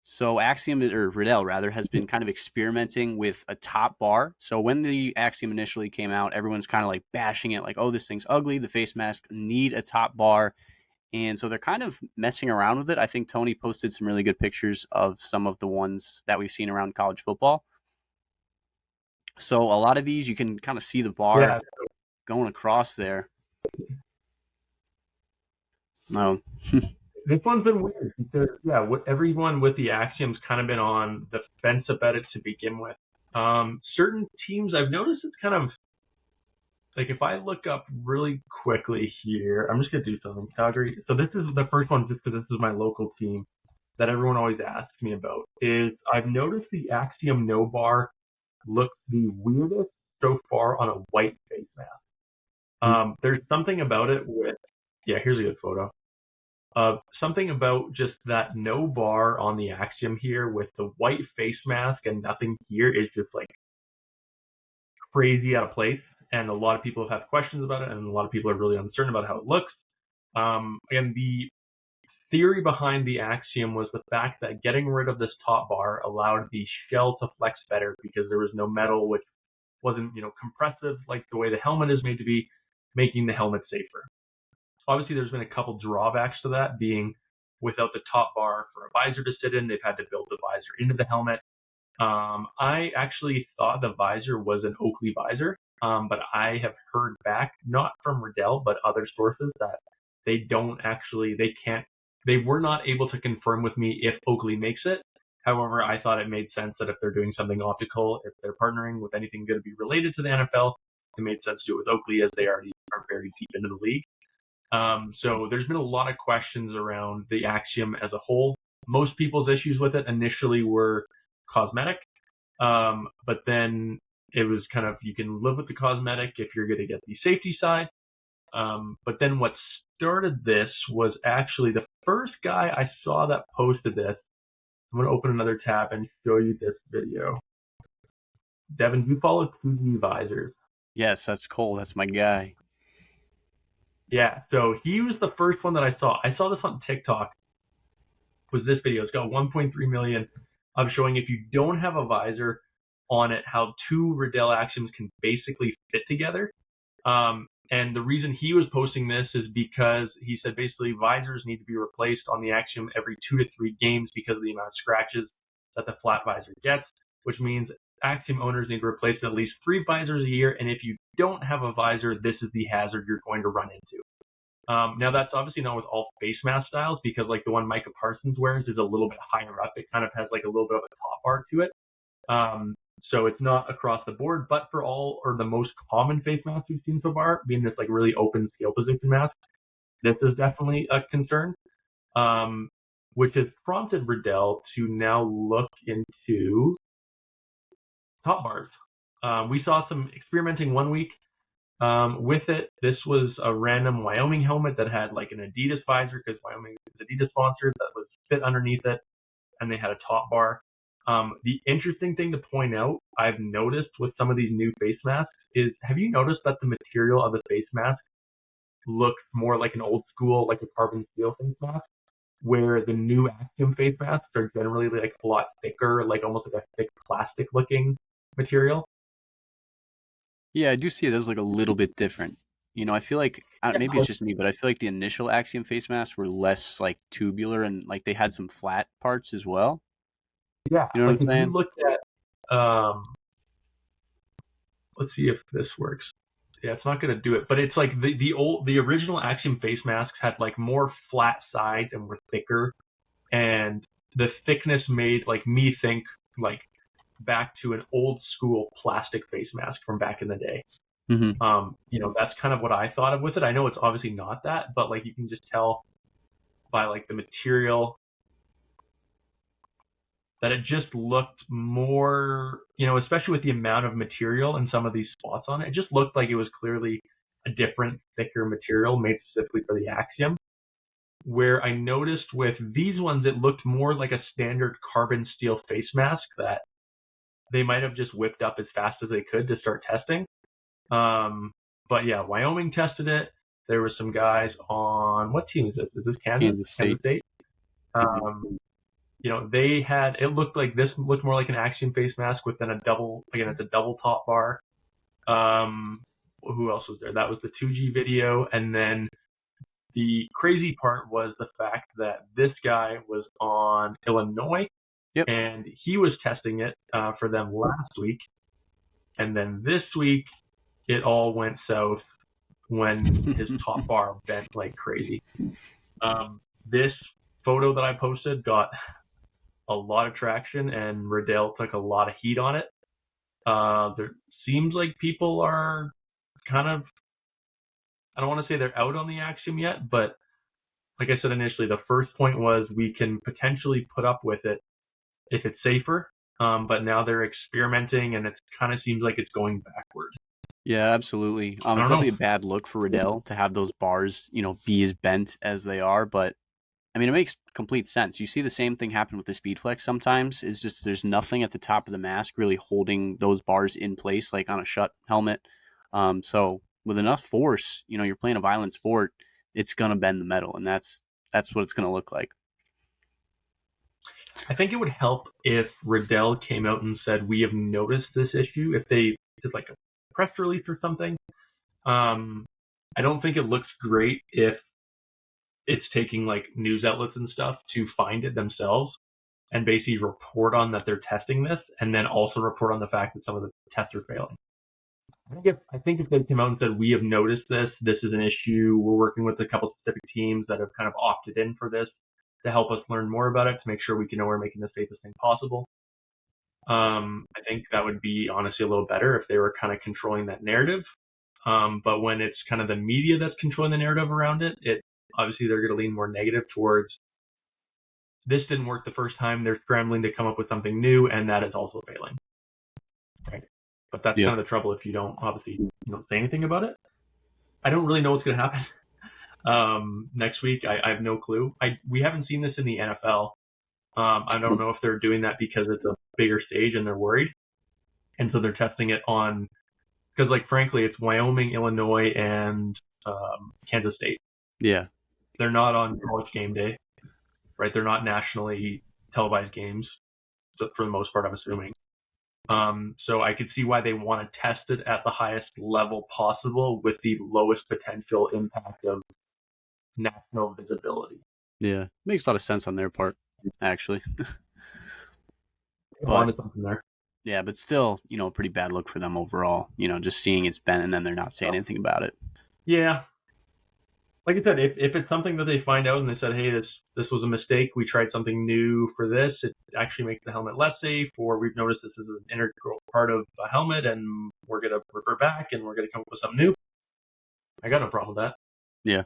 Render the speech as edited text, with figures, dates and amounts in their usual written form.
So Axiom, or Riddell rather, has been kind of experimenting with a top bar. So when the Axiom initially came out, everyone's kind of like bashing it, like, oh, this thing's ugly. The face mask need a top bar. And so they're kind of messing around with it. I think Tony posted some really good pictures of some of the ones that we've seen around college football. So a lot of these, you can kind of see the bar Yeah, going across there. No. this one's been weird because everyone with the Axiom's kind of been on the fence about it to begin with. Certain teams I've noticed it's kind of like if I look up really quickly here, I'm just gonna do something. Calgary. So this is the first one just because this is my local team that everyone always asks me about. Is I've noticed the Axiom no bar looks the weirdest so far on a white face mask. There's something about it with here's a good photo. Something about just that no bar on the Axiom here with the white face mask and nothing here is just like crazy out of place. And a lot of people have had questions about it, and a lot of people are really uncertain about how it looks. And the theory behind the Axiom was the fact that getting rid of this top bar allowed the shell to flex better because there was no metal, which wasn't, compressive like the way the helmet is made to be, making the helmet safer. Obviously, there's been a couple drawbacks to that, being without the top bar for a visor to sit in, they've had to build the visor into the helmet. I actually thought the visor was an Oakley visor, but I have heard back, not from Riddell, but other sources, that they were not able to confirm with me if Oakley makes it. However, I thought it made sense that if they're doing something optical, if they're partnering with anything going to be related to the NFL, it made sense to do it with Oakley as they already are very deep into the league. So there's been a lot of questions around the Axiom as a whole. Most people's issues with it initially were cosmetic, but then it was kind of, you can live with the cosmetic if you're going to get the safety side. But then what started this was actually the first guy I saw that posted this. I'm going to open another tab and show you this video. Devin, do you follow 2G Visors? Yes, that's Cole. That's my guy. Yeah, so he was the first one that I saw. I saw this on TikTok. Was this video? It's got 1.3 million of showing if you don't have a visor on it, how two Riddell Axioms can basically fit together. And the reason he was posting this is because he said basically visors need to be replaced on the Axiom every 2 to 3 games because of the amount of scratches that the flat visor gets, which means Axiom owners need to replace at least 3 visors a year. And if you don't have a visor, this is the hazard you're going to run into. Now, that's obviously not with all face mask styles, because like the one Micah Parsons wears is a little bit higher up. It kind of has like a little bit of a top bar to it. So it's not across the board, but for all or the most common face masks we've seen so far, being this like really open scale position mask, this is definitely a concern, which has prompted Riddell to now look into top bars. We saw some experimenting one week with it. This was a random Wyoming helmet that had like an Adidas visor, because Wyoming is Adidas sponsored, that was fit underneath it, and they had a top bar. The interesting thing to point out, I've noticed with some of these new face masks is, have you noticed that the material of the face mask looks more like an old school, like a carbon steel face mask, where the new Axiom face masks are generally like a lot thicker, like almost like a thick plastic looking material? Yeah, I do see it as like a little bit different. I feel like maybe it's just me, but I feel like the initial Axiom face masks were less like tubular and like they had some flat parts as well. Yeah, You know what like I'm if you saying? look at, let's see if this works. Yeah, it's not going to do it, but it's like the original Axiom face masks had like more flat sides and were thicker, and the thickness made like me think like back to an old school plastic face mask from back in the day. Mm-hmm. That's kind of what I thought of with it. I know it's obviously not that, but like you can just tell by like the material that it just looked more, especially with the amount of material and some of these spots on it, it just looked like it was clearly a different, thicker material made specifically for the Axiom. Where I noticed with these ones, it looked more like a standard carbon steel face mask that they might have just whipped up as fast as they could to start testing. But yeah, Wyoming tested it. There were some guys on, what team is this? Is this Kansas? Kansas State. Kansas State. it looked like this looked more like an Axiom face mask with then it's a double top bar. Who else was there? That was the 2G video. And then the crazy part was the fact that this guy was on Illinois, Yep. and he was testing it for them last week. And then this week, it all went south when his top bar bent like crazy. This photo that I posted got a lot of traction, and Riddell took a lot of heat on it. There seems like people are kind of, I don't want to say they're out on the Axiom yet, but like I said initially, the first point was we can potentially put up with it if it's safer. But now they're experimenting, and it kind of seems like it's going backward. Yeah, absolutely. It's don't definitely know. a bad look for Riddell to have those bars, be as bent as they are. But I mean, it makes complete sense. You see the same thing happen with the Speed Flex sometimes. It's just there's nothing at the top of the mask really holding those bars in place, like on a shut helmet. So with enough force, you're playing a violent sport, it's gonna bend the metal, and that's what it's gonna look like. I think it would help if Riddell came out and said, we have noticed this issue. If they did like a press release or something. I don't think it looks great if it's taking like news outlets and stuff to find it themselves and basically report on that they're testing this, and then also report on the fact that some of the tests are failing. I think if they came out and said, we have noticed this is an issue, we're working with a couple specific teams that have kind of opted in for this to help us learn more about it, to make sure we can know we're making the safest thing possible. I think that would be honestly a little better if they were kind of controlling that narrative. But when it's kind of the media that's controlling the narrative around it, obviously they're going to lean more negative towards this didn't work the first time. They're scrambling to come up with something new, and that is also failing. Right. But that's kind of the trouble if you don't say anything about it. I don't really know what's going to happen next week. I have no clue. We haven't seen this in the NFL. I don't know if they're doing that because it's a bigger stage and they're worried. And so they're testing it on, because like frankly, it's Wyoming, Illinois, and Kansas State. Yeah. They're not on College game day, right? They're not nationally televised games, for the most part, I'm assuming. So I could see why they want to test it at the highest level possible with the lowest potential impact of national visibility. Yeah, makes a lot of sense on their part, actually. But, something there. Yeah, but still, a pretty bad look for them overall. Just seeing it's bent and then they're not saying anything about it. Yeah. Like I said, if it's something that they find out and they said, hey, this was a mistake, we tried something new for this, it actually makes the helmet less safe, or we've noticed this is an integral part of a helmet and we're going to revert back and we're going to come up with something new, I got no problem with that. Yeah.